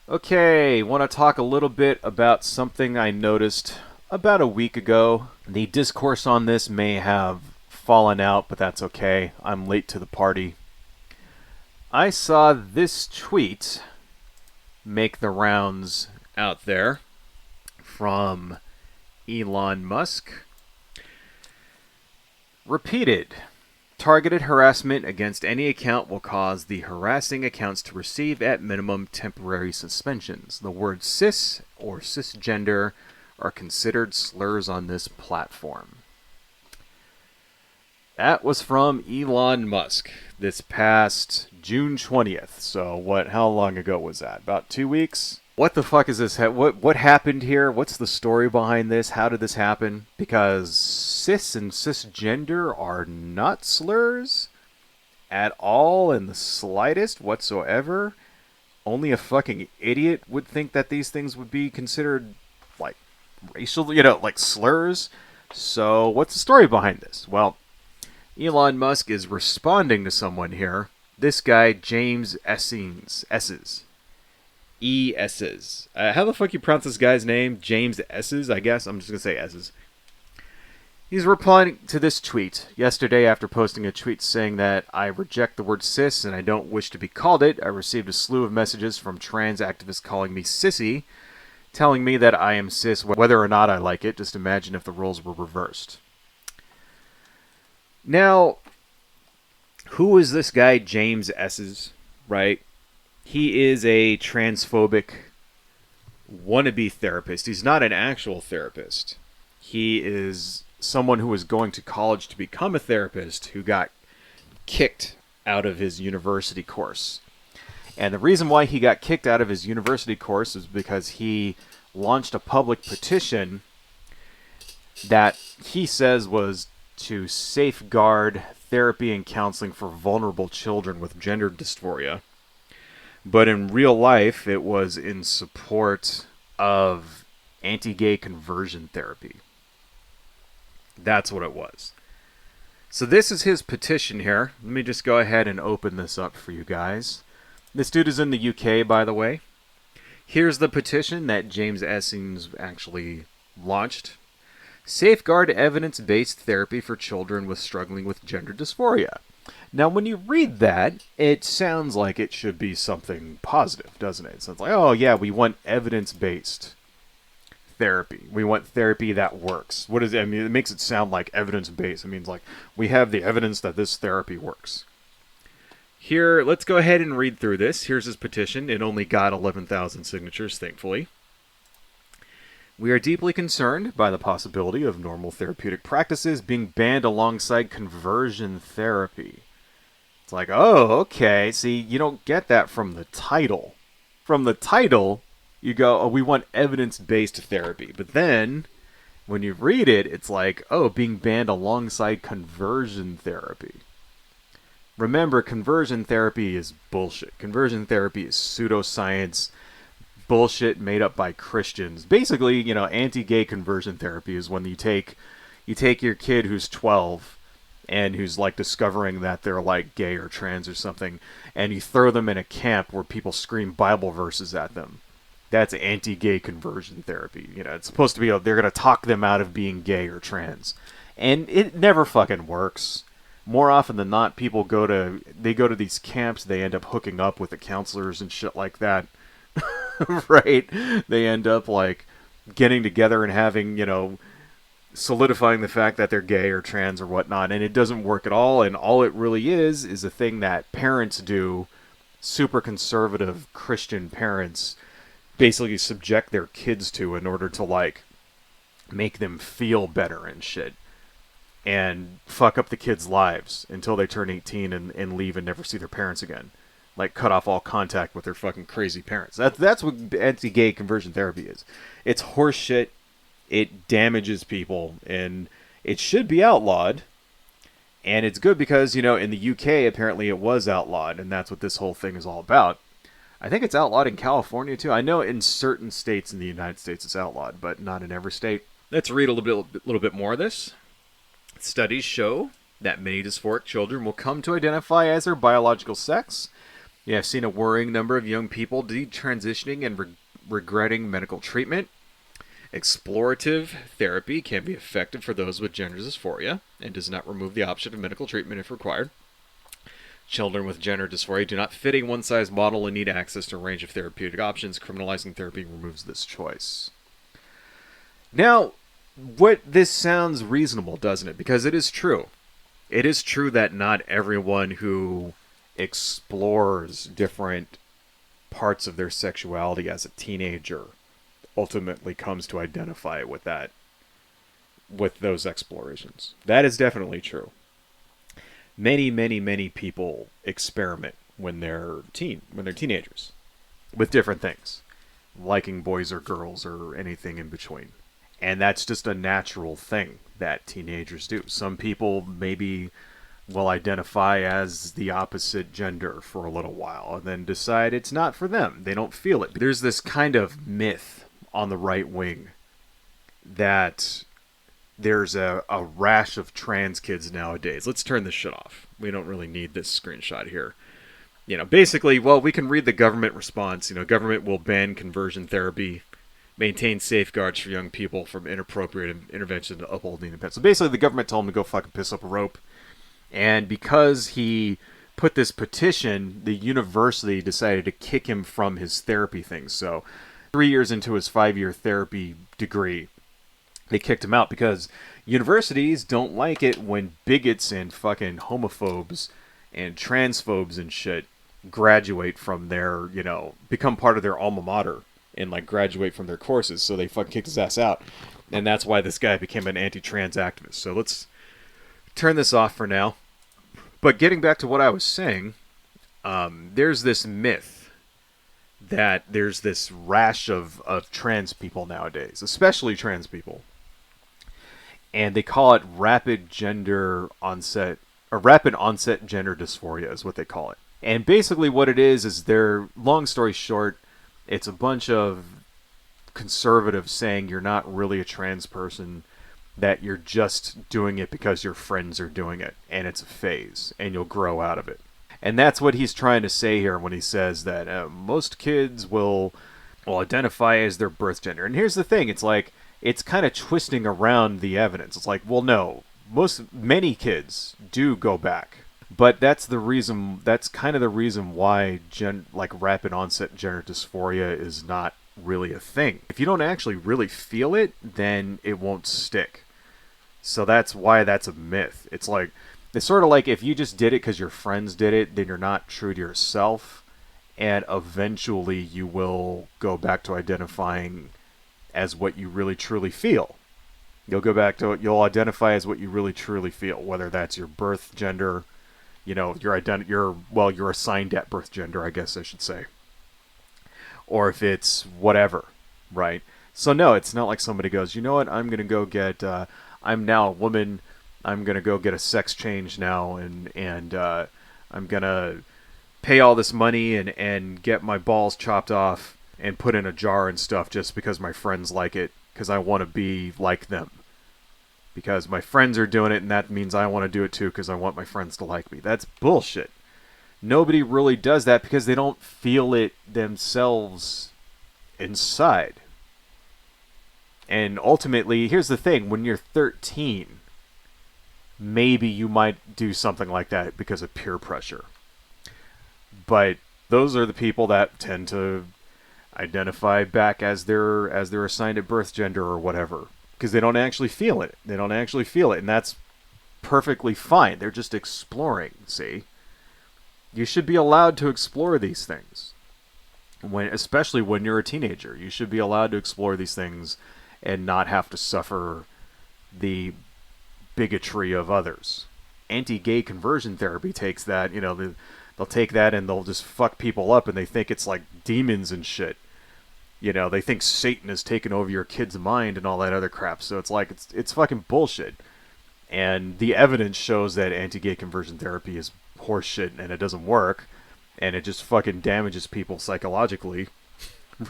Okay, want to talk a little bit about something I noticed about a week ago. The discourse on this may have fallen out, but that's okay. I'm late to the party. I saw this tweet make the rounds out there from Elon Musk. Repeated. Targeted harassment against any account will cause the harassing accounts to receive at minimum temporary suspensions. The words cis or cisgender are considered slurs on this platform. That was from Elon Musk this past June 20th. So how long ago was that? About 2 weeks? What the fuck is this? What happened here? What's the story behind this? How did this happen? Because cis and cisgender are not slurs at all in the slightest whatsoever. Only a fucking idiot would think that these things would be considered like racial, like slurs. So what's the story behind this? Well, Elon Musk is responding to someone here. This guy, James Esses. E-S's. How the fuck you pronounce this guy's name? James S's, I guess. I'm just going to say S's. He's replying to this tweet yesterday after posting a tweet saying that I reject the word cis and I don't wish to be called it. I received a slew of messages from trans activists calling me sissy, telling me that I am cis whether or not I like it. Just imagine if the roles were reversed. Now, who is this guy James S's, right? He is a transphobic wannabe therapist. He's not an actual therapist. He is someone who was going to college to become a therapist who got kicked out of his university course. And the reason why he got kicked out of his university course is because he launched a public petition that he says was to safeguard therapy and counseling for vulnerable children with gender dysphoria. But in real life, it was in support of anti-gay conversion therapy. That's what it was. So this is his petition here. Let me just go ahead and open this up for you guys. This dude is in the UK, by the way. Here's the petition that James Essings actually launched. Safeguard evidence-based therapy for children struggling with gender dysphoria. Now, when you read that, it sounds like it should be something positive, doesn't it? It sounds like, oh, yeah, we want evidence-based therapy. We want therapy that works. What is it? I mean, it makes it sound like evidence-based. It means like we have the evidence that this therapy works. Here, let's go ahead and read through this. Here's his petition. It only got 11,000 signatures, thankfully. We are deeply concerned by the possibility of normal therapeutic practices being banned alongside conversion therapy. It's like, oh, okay. See, you don't get that from the title. From the title, you go, oh, we want evidence-based therapy. But then, when you read it, it's like, oh, being banned alongside conversion therapy. Remember, conversion therapy is bullshit. Conversion therapy is pseudoscience bullshit made up by Christians. Basically, anti-gay conversion therapy is when you take your kid who's 12 and who's like discovering that they're like gay or trans or something, and you throw them in a camp where people scream Bible verses at them. That's anti-gay conversion therapy. It's supposed to be they're going to talk them out of being gay or trans. And it never fucking works. More often than not, people go to these camps, they end up hooking up with the counselors and shit like that. Right? They end up like getting together and having, solidifying the fact that they're gay or trans or whatnot, and it doesn't work at all. And all it really is a thing that parents do, super conservative Christian parents basically subject their kids to in order to like make them feel better and shit, and fuck up the kids' lives until they turn 18 and leave and never see their parents again. Like, cut off all contact with their fucking crazy parents. That's what anti-gay conversion therapy is. It's horseshit. It damages people, and it should be outlawed. And it's good because, in the UK, apparently it was outlawed, and that's what this whole thing is all about. I think it's outlawed in California, too. I know in certain states in the United States it's outlawed, but not in every state. Let's read a little bit more of this. Studies show that many dysphoric children will come to identify as their biological sex Yeah, I've seen a worrying number of young people detransitioning and regretting medical treatment. Explorative therapy can be effective for those with gender dysphoria and does not remove the option of medical treatment if required. Children with gender dysphoria do not fit a one-size model and need access to a range of therapeutic options. Criminalizing therapy removes this choice. Now, what this sounds reasonable, doesn't it? Because it is true. It is true that not everyone who explores different parts of their sexuality as a teenager ultimately comes to identify with that, with those explorations. That is definitely true. Many, many, many people experiment when they're teenagers with different things, liking boys or girls or anything in between. And that's just a natural thing that teenagers do. Some people maybe will identify as the opposite gender for a little while and then decide it's not for them. They don't feel it. There's this kind of myth on the right wing that there's a rash of trans kids nowadays. Let's turn this shit off. We don't really need this screenshot here. Basically, well, we can read the government response. Government will ban conversion therapy, maintain safeguards for young people from inappropriate intervention to uphold the independence. So basically, the government told him to go fucking piss up a rope. And because he put this petition, the university decided to kick him from his therapy things. So 3 years into his 5-year therapy degree, they kicked him out because universities don't like it when bigots and fucking homophobes and transphobes and shit graduate from their, become part of their alma mater and graduate from their courses. So they fucking kicked his ass out. And that's why this guy became an anti-trans activist. So let's turn this off for now. But getting back to what I was saying, there's this myth that there's this rash of trans people nowadays, especially trans people. And they call it rapid onset gender dysphoria is what they call it. And basically what it is they're, long story short, it's a bunch of conservatives saying you're not really a trans person, that you're just doing it because your friends are doing it, and it's a phase, and you'll grow out of it. And that's what he's trying to say here when he says that most kids will identify as their birth gender. And here's the thing, it's kind of twisting around the evidence. It's well, no, many kids do go back. But that's kind of the reason why rapid onset gender dysphoria is not really a thing. If you don't actually really feel it, then it won't stick. So that's why that's a myth. It's sort of like if you just did it because your friends did it, then you're not true to yourself, and eventually you will go back to identifying as what you really truly feel. You'll identify as what you really truly feel, whether that's your birth gender, your assigned at birth gender, I guess I should say, or if it's whatever, right? So no, it's not like somebody goes, you know what, I'm gonna go get, I'm now a woman, I'm gonna go get a sex change now, and I'm gonna pay all this money and get my balls chopped off and put in a jar and stuff just because my friends like it, because I want to be like them. Because my friends are doing it, and that means I want to do it too because I want my friends to like me. That's bullshit. Nobody really does that because they don't feel it themselves inside. And ultimately, here's the thing, when you're 13, maybe you might do something like that because of peer pressure. But those are the people that tend to identify back as their assigned at birth gender or whatever, because they don't actually feel it. And that's perfectly fine. They're just exploring, see? You should be allowed to explore these things. Especially when you're a teenager. You should be allowed to explore these things and not have to suffer the bigotry of others. Anti-gay conversion therapy takes that, they'll take that and they'll just fuck people up, and they think it's like demons and shit. They think Satan has taken over your kid's mind and all that other crap. So it's fucking bullshit. And the evidence shows that anti-gay conversion therapy is horseshit and it doesn't work. And it just fucking damages people psychologically.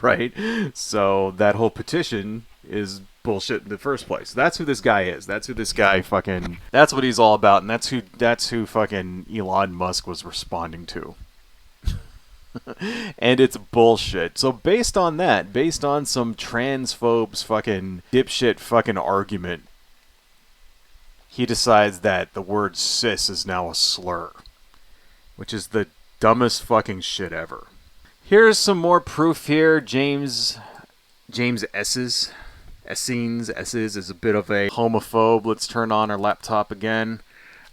Right? So that whole petition is bullshit in the first place. That's who this guy is. That's who this guy fucking... That's what he's all about. And that's who fucking Elon Musk was responding to. And it's bullshit. So based on that, based on some transphobes fucking dipshit fucking argument, he decides that the word cis is now a slur, which is the dumbest fucking shit ever. Here's some more proof here. James S's is a bit of a homophobe. Let's turn on our laptop again.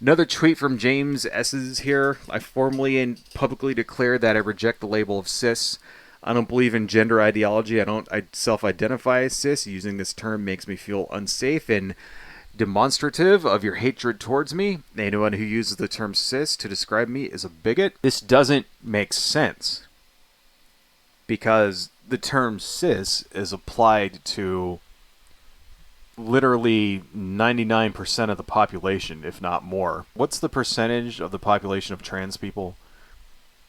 Another tweet from James S's here. I formally and publicly declare that I reject the label of cis. I don't believe in gender ideology. I self-identify as cis. Using this term makes me feel unsafe and demonstrative of your hatred towards me. Anyone who uses the term cis to describe me is a bigot. This doesn't make sense, because the term cis is applied to literally 99% of the population, if not more. What's the percentage of the population of trans people?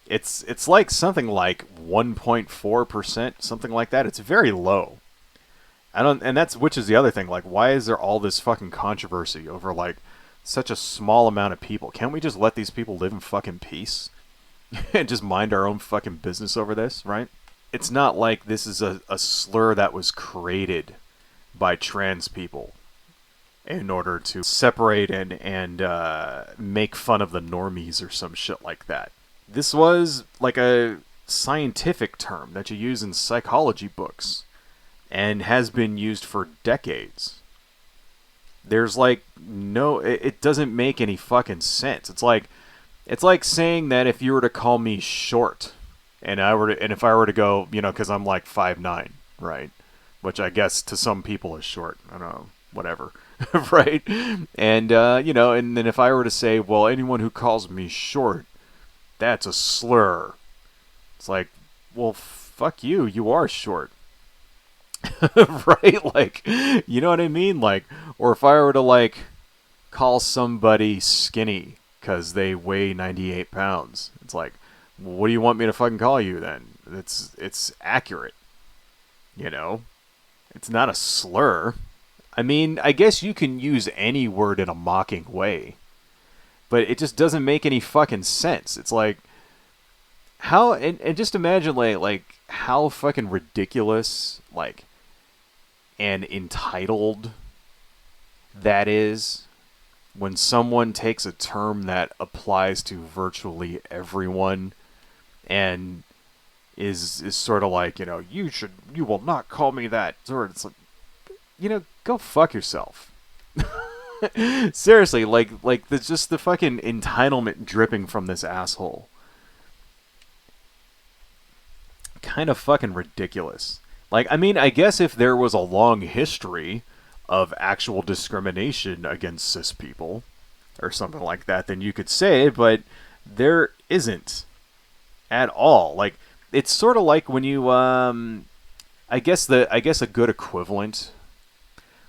It's like something like 1.4%, something like that. It's very low. Which is the other thing, like, why is there all this fucking controversy over, like, such a small amount of people? Can't we just let these people live in fucking peace and just mind our own fucking business over this, right? It's not like this is a slur that was created by trans people in order to separate and make fun of the normies or some shit like that. This was like a scientific term that you use in psychology books and has been used for decades. There's like it doesn't make any fucking sense. It's like saying that if you were to call me short, and if I were to go, because I'm like 5'9", right? Which I guess to some people is short. I don't know, whatever, right? And and then if I were to say, well, anyone who calls me short, that's a slur. It's like, well, fuck you. You are short. Right? Like, you know what I mean? Like, or if I were to, like, call somebody skinny because they weigh 98 pounds, it's like, well, what do you want me to fucking call you then? It's accurate. It's not a slur. I mean, I guess you can use any word in a mocking way, but it just doesn't make any fucking sense. It's like, how, and just imagine, like how fucking ridiculous, like, and entitled that is when someone takes a term that applies to virtually everyone and is sort of like, you will not call me that. Or it's like, go fuck yourself. Seriously, like there's just the fucking entitlement dripping from this asshole. Kind of fucking ridiculous. Like, I mean, I guess if there was a long history of actual discrimination against cis people or something like that, then you could say it, but there isn't at all. Like, it's sort of like when you, I guess a good equivalent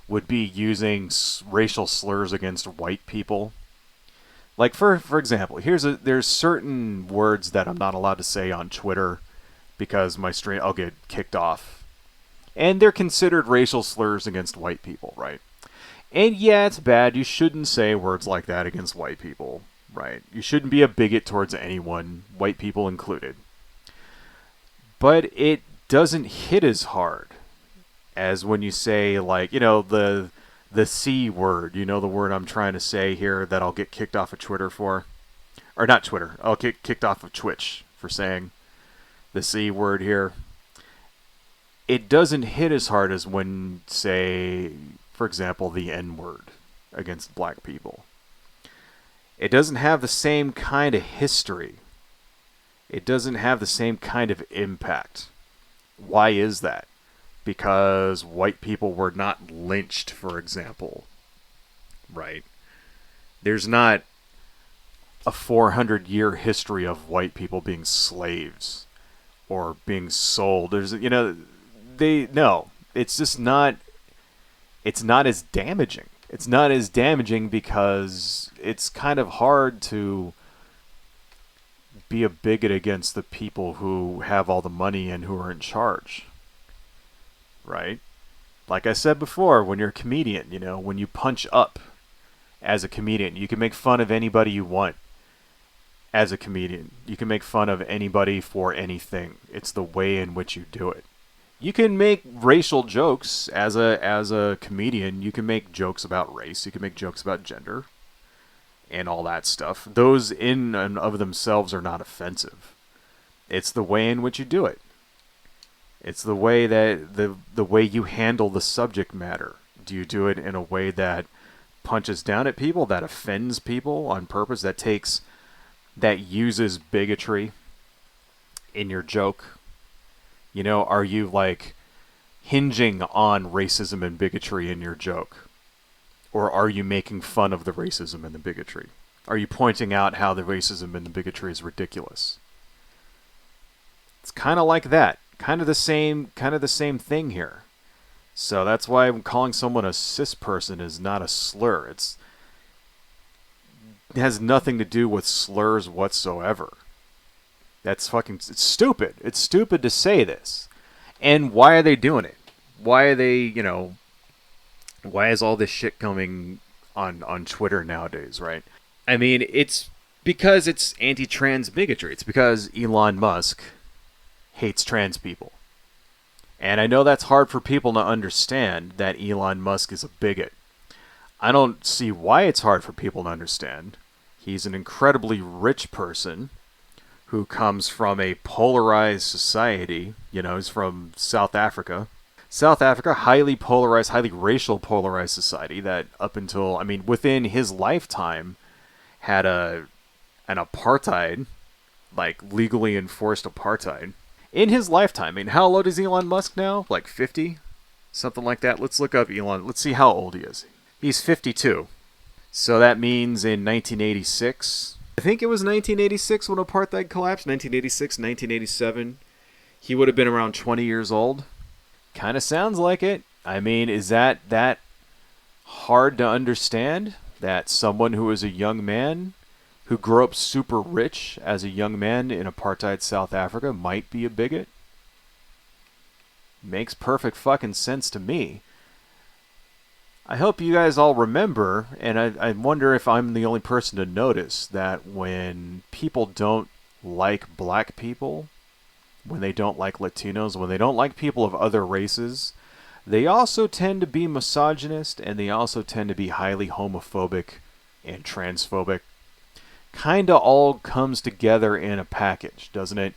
would be using racial slurs against white people. Like, for example, there's certain words that I'm not allowed to say on Twitter because my stream, I'll get kicked off. And they're considered racial slurs against white people, right? And yeah, it's bad. You shouldn't say words like that against white people, right? You shouldn't be a bigot towards anyone, white people included. But it doesn't hit as hard as when you say, like, the C word, the word I'm trying to say here that I'll get kicked off of Twitter for. Or not Twitter. I'll get kicked off of Twitch for saying the C word here. It doesn't hit as hard as when, say, for example, the N word against black people. It doesn't have the same kind of history. It doesn't have the same kind of impact. Why is that? Because white people were not lynched, for example. Right? There's not a 400-year history of white people being slaves or being sold. There's, it's just not, it's not as damaging. It's not as damaging because it's kind of hard to be a bigot against the people who have all the money and who are in charge. Right? Like I said before, when you're a comedian, when you punch up as a comedian, you can make fun of anybody you want. as a comedian. You can make fun of anybody for anything. It's the way in which you do it. You can make racial jokes as a comedian. You can make jokes about race. You can make jokes about gender and all that stuff. Those in and of themselves are not offensive. It's the way in which you do it. It's the way that the way you handle the subject matter. Do you do it in a way that punches down at people, that offends people on purpose, that uses bigotry in your joke? You know, are you like hinging on racism and bigotry in your joke? Or are you making fun of the racism and the bigotry? Are you pointing out how the racism and the bigotry is ridiculous? It's kind of like that. Kind of the same thing here. So that's why I'm calling someone a cis person is not a slur. It has nothing to do with slurs whatsoever. It's stupid. It's stupid to say this. And why are they doing it? Why are they, why is all this shit coming on Twitter nowadays, right? I mean, it's because it's anti-trans bigotry. It's because Elon Musk hates trans people. And I know that's hard for people to understand, that Elon Musk is a bigot. I don't see why it's hard for people to understand. He's an incredibly rich person who comes from a polarized society. He's from South Africa. South Africa, highly polarized, highly racial polarized society that up until, within his lifetime had an apartheid, like legally enforced apartheid. In his lifetime. How old is Elon Musk now? Like 50? Something like that. Let's look up Elon. Let's see how old he is. He's 52. So that means in 1986, I think it was 1986 when apartheid collapsed, 1986, 1987, he would have been around 20 years old. Kind of sounds like it. Is that hard to understand? That someone who is a young man who grew up super rich as a young man in apartheid South Africa might be a bigot? Makes perfect fucking sense to me. I hope you guys all remember, and I wonder if I'm the only person to notice, that when people don't like black people, when they don't like Latinos, when they don't like people of other races, they also tend to be misogynist, and they also tend to be highly homophobic and transphobic. Kinda all comes together in a package, doesn't it?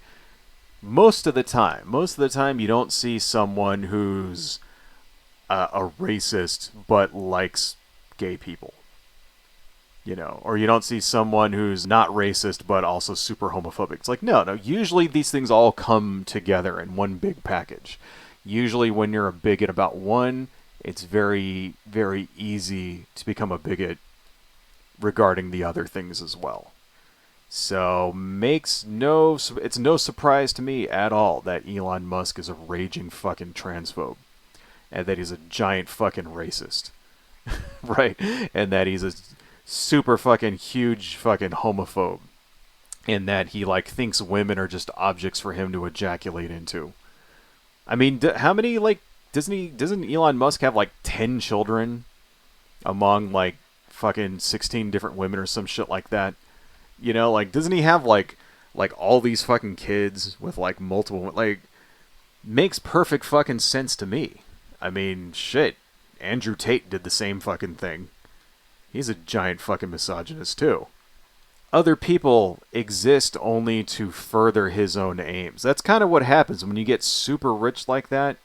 Most of the time you don't see someone who's a racist but likes gay people. Or you don't see someone who's not racist but also super homophobic. It's like, no, usually these things all come together in one big package. Usually when you're a bigot about one, it's very, very easy to become a bigot regarding the other things as well. So it's no surprise to me at all that Elon Musk is a raging fucking transphobe, and that he's a giant fucking racist, right? And that he's a super fucking huge fucking homophobe, and that he thinks women are just objects for him to ejaculate into. How many doesn't Elon Musk have 10 children among fucking 16 different women or some shit like that? Doesn't he have all these fucking kids with multiple, makes perfect fucking sense to me. Shit, Andrew Tate did the same fucking thing. He's a giant fucking misogynist too. Other people exist only to further his own aims. That's kind of what happens when you get super rich like that,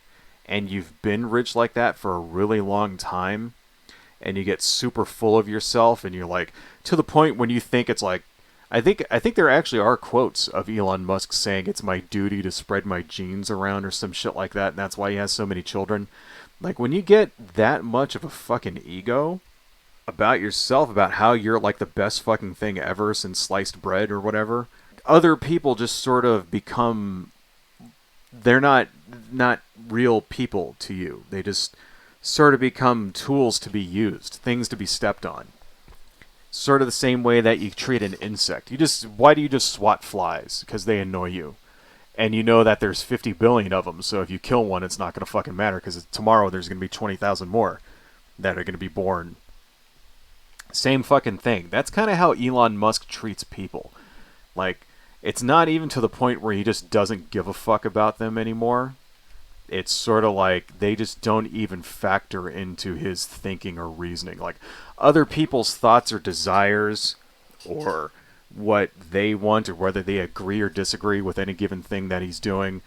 and you've been rich like that for a really long time, and you get super full of yourself, and you're to the point when you think it's I think there actually are quotes of Elon Musk saying it's my duty to spread my genes around or some shit like that, and that's why he has so many children. When you get that much of a fucking ego about yourself, about how you're the best fucking thing ever since sliced bread or whatever, other people just sort of become, they're not real people to you. They just sort of become tools to be used, things to be stepped on. Sort of the same way that you treat an insect. Why do you just swat flies? Because they annoy you. And you know that there's 50 billion of them, so if you kill one, it's not going to fucking matter, because tomorrow there's going to be 20,000 more that are going to be born. Same fucking thing. That's kind of how Elon Musk treats people. Like, it's not even to the point where he just doesn't give a fuck about them anymore. It's sort of like they just don't even factor into his thinking or reasoning. Like, other people's thoughts or desires or what they want or whether they agree or disagree with any given thing that he's doing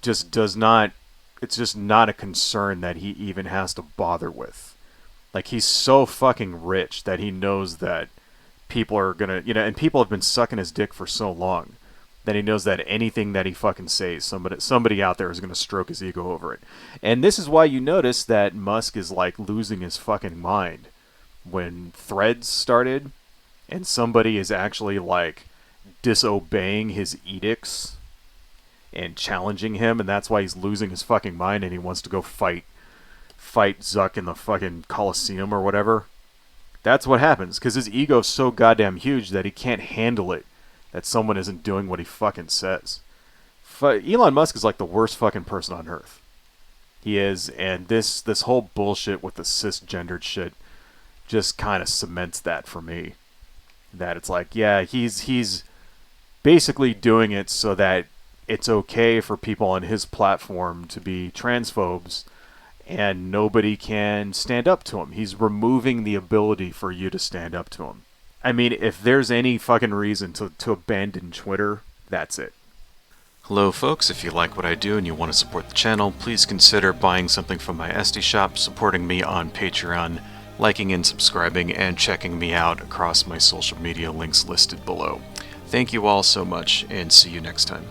just does not, it's just not a concern that he even has to bother with. Like, he's so fucking rich that he knows that people are gonna, and people have been sucking his dick for so long that he knows that anything that he fucking says, somebody out there is gonna stroke his ego over it. And this is why you notice that Musk is like losing his fucking mind when Threads started, and somebody is actually like disobeying his edicts and challenging him, and that's why he's losing his fucking mind and he wants to go fight Zuck in the fucking Coliseum or whatever. That's what happens, because his ego's so goddamn huge that he can't handle it that someone isn't doing what he fucking says. Elon Musk is like the worst fucking person on earth. He is, and this whole bullshit with the cisgendered shit just kind of cements that for me. That it's like, yeah, he's basically doing it so that it's okay for people on his platform to be transphobes and nobody can stand up to him. He's removing the ability for you to stand up to him. I mean, if there's any fucking reason to abandon Twitter, that's it. Hello folks, if you like what I do and you want to support the channel, please consider buying something from my Etsy shop, supporting me on Patreon, liking and subscribing, and checking me out across my social media links listed below. Thank you all so much, and see you next time.